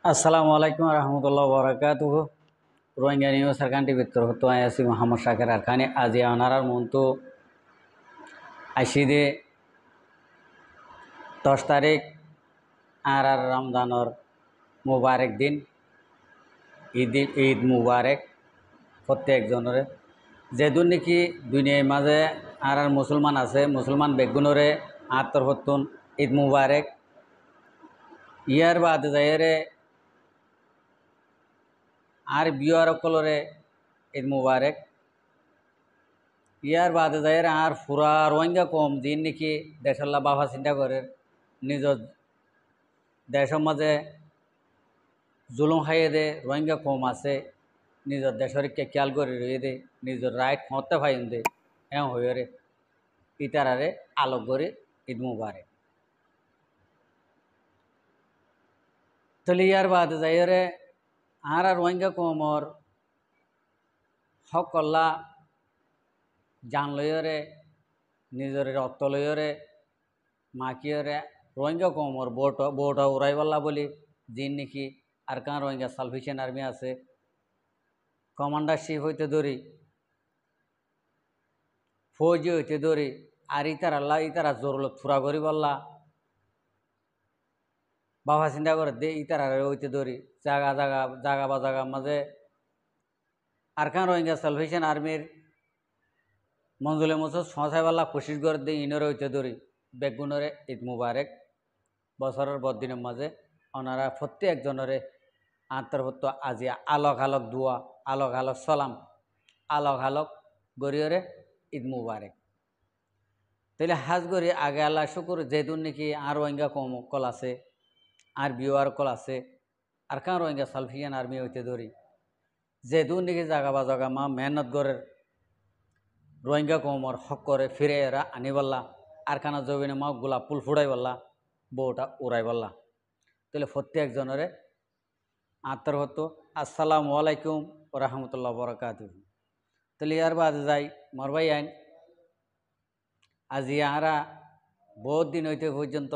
আসসালামু আলাইকুম রহমতুল্লাহ বরকাতুহ রোহিঙ্গা নিউজ সরকার ভিতর হতো আছি মোহাম্মদ শাকের আরখানি আজি আনারার মন্তু আইসি দে 10 তারিখ আর রমজানর মুবারক দিন ঈদ মুবারক প্রত্যেকজনরে যেদুন নাকি দুনিয়ার মাঝে আর মুসলমান আছে মুসলমান বেগুনরে আত্মর হতুন ঈদ মুবারক ইয়ার বাদ যায়রে আর বিয়ার কলরে ঈদ মুবারক ইয়ার বাদে যায় আর ফুরা রোহিঙ্গা কম দিন নাকি দেশাল্লা বাবা চিন্তা করে নিজ দেশের মাঝে জুলুম খাইয়ে দে রোহিঙ্গা কম আছে নিজের দেশের খেয়াল করে রয়ে দে নিজের রাইট ক্ষমতা ফাইন দে হয়ে রে ইতারারে আলোক করে ঈদ মুবারক তাহলে ইয়ার বাদে যায় রে আর রোহিঙ্গা কমর হক কল্লা জান লইরে নিজের রক্ত লইরে মাকিয়রে রোহিঙ্গা কমর বোট উড়াইবাল্লা বলি যিন নাকি আর কান রোহিঙ্গা সালভেশন আর্মি আছে কমান্ডারশিপ হইতে ধরি ফৌজি হইতে ধরি আর ইতারা জোরলত ফুরা করি বললা বাবা চিন্তা করে দে ইতারা হইতে ধরি জাগা মাঝে আর কান রোহিঙ্গা সালভেশন আর্মির মঞ্জুলে মসুদ সঁচাইবাল্লা কোশিশ করে দিয়ে ইনরে হইতে ধরি বেগুনরে ঈদ মুবারক বছরের বদিনের মাঝে ওনারা প্রত্যেকজনরে আন্তর্ভুক্ত আজিয়া আলোক আলোক দুয়া আলোক আলোক সালাম আলোক আলোক গরিয়রে ঈদ মুবারক তাহলে হাজ গরি আগে আল্লাহ শুকুর যেহেতু নাকি আর রোহিঙ্গা কল আছে আর বিওয়ার কল আছে আর কান রোহিঙ্গা সালফিয়ান আর্মি হইতে ধরি যেহেতু নাকি জাগা মা মেহনত গরের রোহিঙ্গা কমর হক করে ফিরে এরা আনিবাল্লা আর কানা জবিনে মা গোলাপ ফুল ফুড়াইবাল্লা বউটা উড়াইবাল্লা তাহলে প্রত্যেকজনের আত্মার হতো আসসালামু আলাইকুম রহমতুল্লাহ বরকাতুহ তাহলে ইয়ার বাদ যাই মরবাই আইন আজি আরা বহুত দিন হইতে পর্যন্ত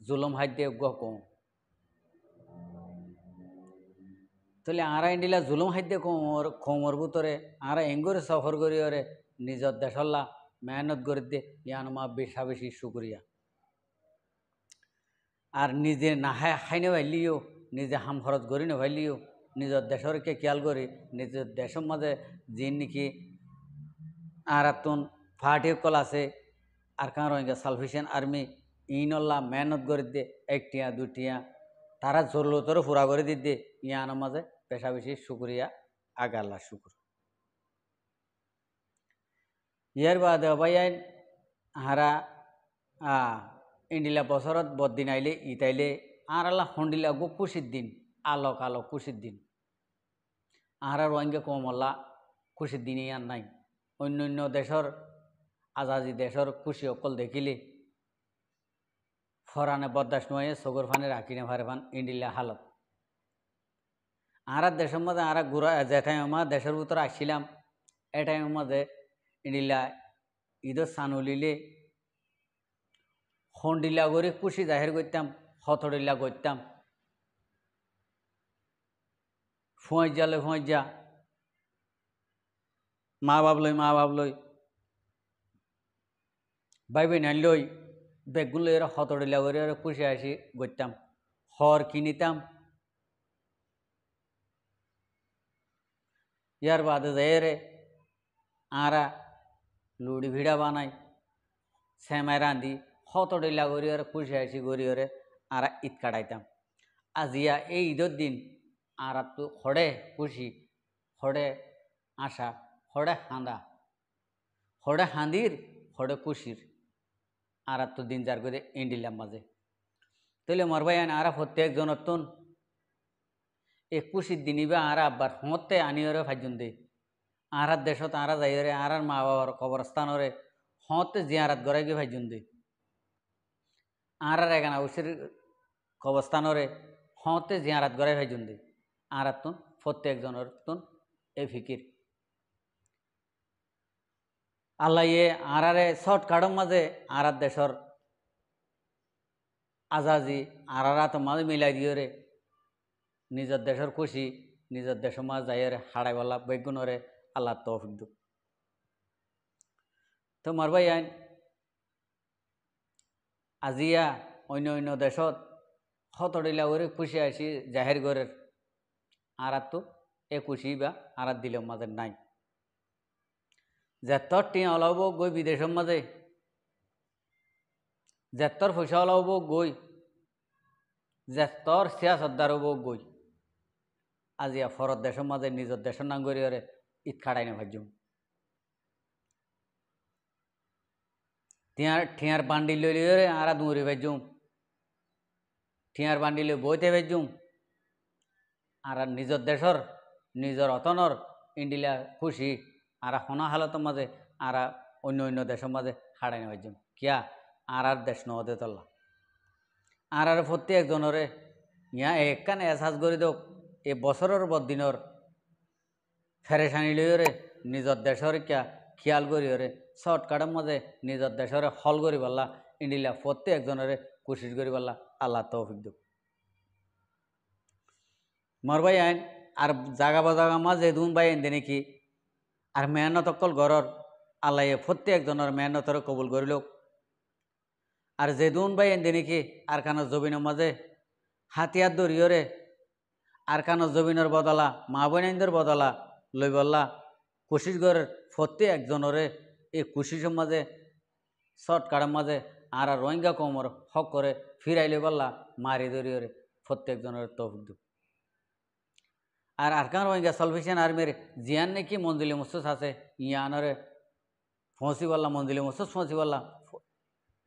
জুলুম হাইতে কম তাহলে আরা ইন্ডিলা জুলুম হাইতে কমর ভিতরে আরা এঙ্গরে সফর করিওরে নিজের দেশল্লা মেহনত করে দে ইয়ানমা বেশা বেশি শুক্রিয়া আর নিজে না খাইনে ভাইলিও নিজে হাম খরচ করি না ভাইলিও নিজের দেশরকে খেয়াল করি নিজের দেশের মাঝে যিন নাকি আর তুন ফাটি কল আছে আর কান রোহিঙ্গা সালভেশন আর্মি ইনল্লা মেহনত করে দে একটিয়া দুটিয়া তারা জরুরতরে পুরা করে দিতে ইয়ানোর মাঝে পেশা বেশি শুক্রিয়া আগে আল্লাহ শুক্র ইয়ার বাদে ভাই হারা ইন্ডিলা বছরত বদিন আইলে ইতাইলে আর আল্লাহ হন্ডিলা গো খুশির দিন আলোক আলোক খুশির দিন আর রোহিঙ্গা কমল্লা খুশির দিনই আর নাই অন্য দেশের আজাদি দেশের খুশি অকল দেখিলে ফরানে বরদাস্ত নয় সগর ফানে রাখিনে ফারে ফান ইন্ডিলা হালত আর দেশের মাঝে আর ঘুরা যে টাইম দেশের ভিতরে আসছিলাম এ টাইমের মাঝে ইন্ডিলা ঈদের সানুলিলে হন্ডিলা করে খুশি জাহির করতাম হথডিল্লা করতাম ফুঁয়াইজা মা বাবলই ভাইবে নাইলই বেগগুলো এরা হথডিল্লা করে খুশি আসি করতাম হর কিনিতাম ইয়ার বাদে যায় রে আরা লুড়ি ভিড়া বানাই শ্যামাই রাঁধি হতডিল্লা করিওরে খুশি আসি করিওরে আর ঈদ কাটাইতাম আজিয়া এই ঈদের দিন আর তো হড়ে খুশি হড়ে আশা হড়ে হড়ে হাঁদির হড়ে খুশির আর তো দিন যার করে ইন্ডিলাম মাঝে তাহলে মরবাই আর প্রত্যেকজন তুন এই খুশির দিনই বা আর আব্বার হতে আনিওরে ভাজন দে আর দেশত আর যাইরে আর মা বাবার কবরস্থানরে হতে জিয়ারাত গড়াই গিয়ে ভাজন দে আর এখানে ওসির কবরস্থানরে হতে জিয়ারাত গড়াই ভাজন দে আর তুন প্রত্যেকজনের তুন এ ফিকির আল্লাহ আরারে শর্ট কার্ডর মাঝে আর দেশের আজাজি আর তো মাঝে মিলাই দিয়ে রে নিজের দেশের খুশি নিজের দেশের মাঝ যাইয়ের হাড়াই বলা বেগুনরে আল্লাহ তৌফিক দু। তো মারবাই আইন আজিয়া অন্য অন্য দেশত হতডিলা করে খুশি আসি জাহের ঘরের আর তো এ খুশি বা আর দিলেও মাঝে নাই যেতর টিয়া ওলাব গই বিদেশের মাঝে যেতর পয়সা ওলাব গই যেতর সিয়াসতদার হব গই আজিয়া ফরত দেশের মাঝে নিজের দেশের নাগরিকরে ঈদ খাড়াই না ভাজ্যুম ঠিয়ার বান্ডিল লইলে আর দৌড়ে ভাজ্যুম ঠিয়ার বান্ডিলে বইতে ভাজ্যুম আর নিজের দেশের নিজের অতনর ইন্ডিলা খুশি আর হনা হালতের মাঝে আর অন্য অন্য দেশের মাঝে হাড়াই না ভাজ্যুম কিয়া আর দেশ নহতে তল্লা আর প্রত্যেকজনরে ইয়া একখান এসাজ করে দোক এ বছরের বদিনর ফেরেশানি লইরে নিজের দেশের কিয়া খেয়াল করিরে শর্টকাটের মাঝে নিজের দেশের হল করি পারলা ইন্ডিলা প্রত্যেকজনরে কোশিশ করি পারলা আল্লাহ তৌফিক দোক মরবাই আইন আর জাগা বাজাগা মাঝে দুন বাই এন দে নাকি আর মেহনত অকল ঘরর আল্লাহ প্রত্যেকজনের মেহনতরে কবুল করিল আর যে দুন বাই এন দে নাকি আর কানো জবিনের মাঝে হাতিয়ার দরিয়রে আর কানো জবিনের বদলা মা বোনাইন্দের বদলা লই বললা কোশিশ করে প্রত্যেকজনরে এই কোশিশের মাঝে শর্টকাটের মাঝে আর রোহিঙ্গা কমর হক করে ফিরাই লই বললা মারি দরিয়রে প্রত্যেকজনের তৌফিক দু। আর আরকান রোহিঙ্গা সালভেশন আর্মির জিয়ান নাকি মঞ্জুলি মুসুস আছে ইয়ানরে ফসি বললা মঞ্জুলি মুসুস ফসি বললা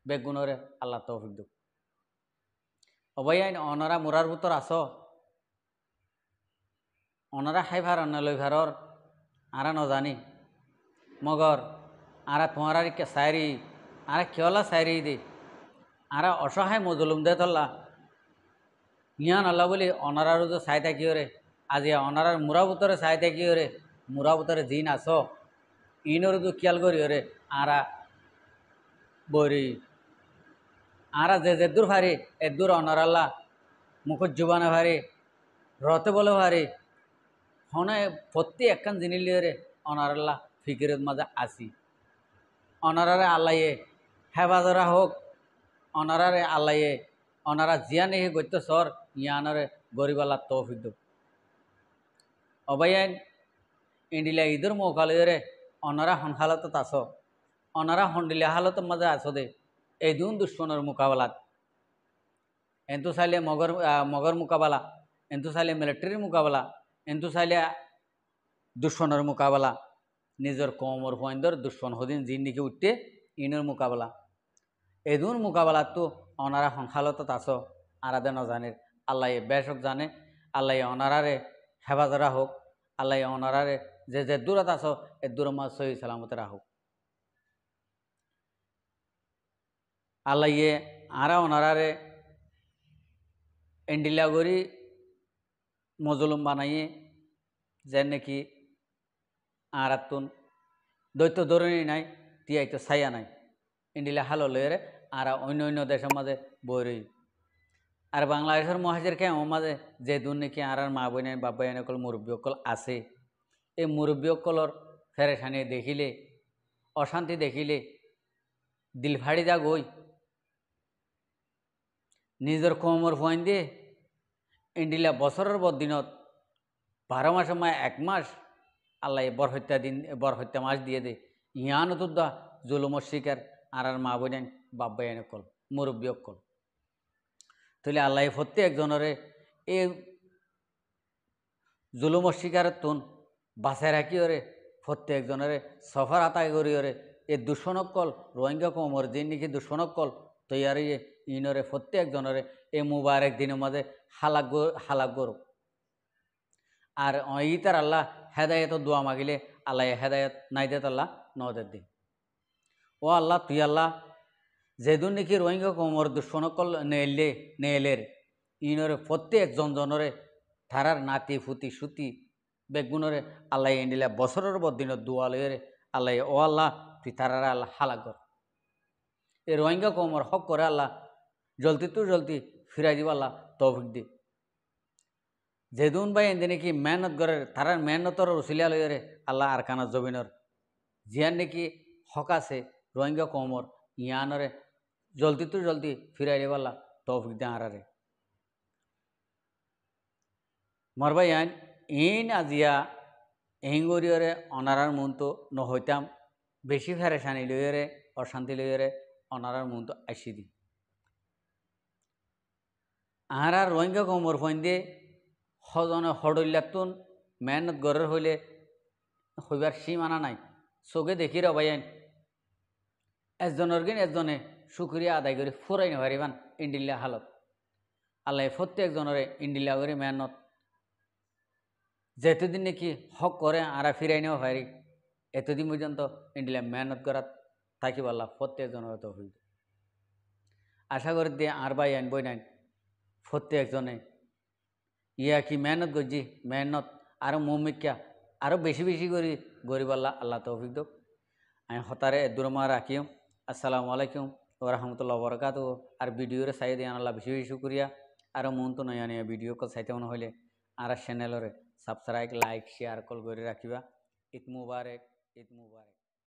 বেগুনরে আল্লাহ তৌফিক দু। অবাই আইন অনরা মুরার ভিতর আস অনরা হাই ভার লই ভারর আর নজানি মগর আর তোমার সাইরি আর কেওলা সাইরি দে আর অসহায় মজলুম দে তল্লা ইয়ান আল্লাহ বলি অনারার যে চাই থাকি রে আজি অনারার মুরা ভিতরে চাই থাকি রে মুরা ভিতরে জিন আস ইনর তো খেয়াল করি রে আরা বরি আরা যে দূর ভারি এদূর অনার আল্লাহ মুখত জুবানা ভারি রতে বলে ভারি হনে প্রত্যেক একখান জিনিস লিয়ে রে অনার আল্লাহ ফিকিরের মাঝে আসি অনারারে আল্লাহে হেফাজরা হোক অনারারে আল্লাহে অনারা জিয়া নেহি গত্য সর ইয়ানরে গরিব আল্লাহ তৌফিক দো। অবাইন ইন্ডিলা ঈদের মৌকালে অনারা হন হালতত আস অনারা হন্ডিলা হালতের মাঝে আস দে এই দুন দুশ্মনের মোকাবেলাত এন্তু চাইলে মগর মোকাবেলা এন্তু চাইলে মিলিটারির মোকাবেলা এন্তু চাইলে দুশ্মনের মোকাবেলা নিজের কমর ফয়েন্দর দুশ্মন হদিন জিন নিকে উঠতে ইনের মোকাবেলা এদুন মোকাবেলাত তো অনারা হন হালতত আস আরাদে নজানের আল্লাহ বেশক জানে আল্লাহ অনারারে হেফাজরা হোক আল্লাহ অনারারে যে দূরত আস এ দূর মাছ সহি সালামতে রাখুক আল্লাহ আরা অনারারে এন্ডিলা গরি মজলুম বানাইয়ে যে নাকি আর তুন দৈত্য ধরনী নাই তিয়াই তো ছায়া নাই ইন্ডিলা হালো লয়েরে আর অন্য অন্য দেশের মাঝে বই রই আর বাংলাদেশের মহাজের কে আমার মাঝে যে দূর নাকি আর মা বই নাই বাবা এনেকল মুরব্বী অকল আছে এই মুরব্বী অকলর ফেরেশানি দেখিলে অশান্তি দেখিলে দিল ফাড়ি যা গই নিজের কমর ফোয়াইন দিয়ে ইন্ডিলা বছরের বর দিনত 12 মাসের মায় 1 মাস আল্লাহ বর হত্যা মাস দিয়ে দে ইয়ান তুদ্দা জুলুমর শিকার আর মা বোনেন বাবা এনেকল মুরব্বী অকল তাহলে আল্লাহ প্রত্যেকজনরে এই জুলুমর শিকারের তুন বাঁচাই রাখি ওরে প্রত্যেকজনরে সফর আতায় করি ওরে এই দুশ্মনকল রোহিঙ্গা কমর দিন নাকি দুশ্মনকল তৈয়ারি ইনরে প্রত্যেকজনরে এই মুবারক দিনের মাঝে হালাক গরু আর ইতার আল্লাহ হেদায়ত দোয়া মাগিলে আল্লাহ হেদায়ত নাই দেত আল্লাহ নদের দিন ও আল্লাহ তুই আল্লাহ যেদুন নাকি রোহিঙ্গা কমর দুশ্মনকল নেলের ইনরে প্রত্যেকজন জনরে থারার নাতি ফুতি সুতি বেগুনরে আল্লাহ এন্ডিলা বছরের বর দিনের দোয়া লইরে আল্লাহ ও আল্লাহ তুই তারারা আল্লাহ হালাক কর এই রোহিঙ্গা কমর হক করে আল্লাহ জলদি তো জলদি ফিরাই দিব আল্লাহ তৌফিক দি যেদুন ভাই এনে নাকি মেহনত করে তারা মেহনতর উচিলা লইরে আল্লাহ আরকানা জমিনর জিয়ান নাকি হক আছে রোহিঙ্গা কমর ইয়ানরে জলদি তো জলদি ফিরাইলে পাল্লা তৌফিক দে আরারে মরবাই আইন ইন আজিয়া এহিঙ্গরিয়রে অনারার মন তো নহইতাম বেশি ফেরেশানি লইরে অশান্তি লইরে অনারার মন তো আইসি দি আর রোহিঙ্গা কমর ফইন দিয়ে হজনে হডল্যাতুন মেহনত গড়ের হইলে হইবার সীমানা নাই চোখে দেখি রবাইন একজনের গিন একজনে শুক্রিয়া আদায় করে ফুরাই নপারিবান ইন্ডিল্লা হালত আল্লাহ প্রত্যেকজনের ইন্ডিল্লা করে মেহনত যেতদিন নাকি হক করে আরা ফিরাই নেওয়া পারি এতদিন পর্যন্ত ইন্ডিল্লা মেহনত করার থাকিব আল্লাহ প্রত্যেকজনের তো হইব আশা করি দিয়ে আর বাই আইন বই নাইন প্রত্যেকজনে ইয়া কি মেহনত করছি মেহনত আরও মমিকা আরও বেশি বেশি করে গরিব আল্লাহ আল্লাহ তৌফিক দোক আমি হতারে দুরমা রাখিও আসসালামু আলাইকুম ও রহমতুল্লাহ বরকাত আর ভিডিওরে চাই দিয়ে আল্লাহ বেশি বেশি করিয়া আর মন তো নয় আনিয়া ভিডিও কল চাইতে মনে হইলে আর চ্যানেলরে সাবস্ক্রাইব লাইক শেয়ার কল করে রাখিবা ঈদ মুবারক ঈদ মুবারক।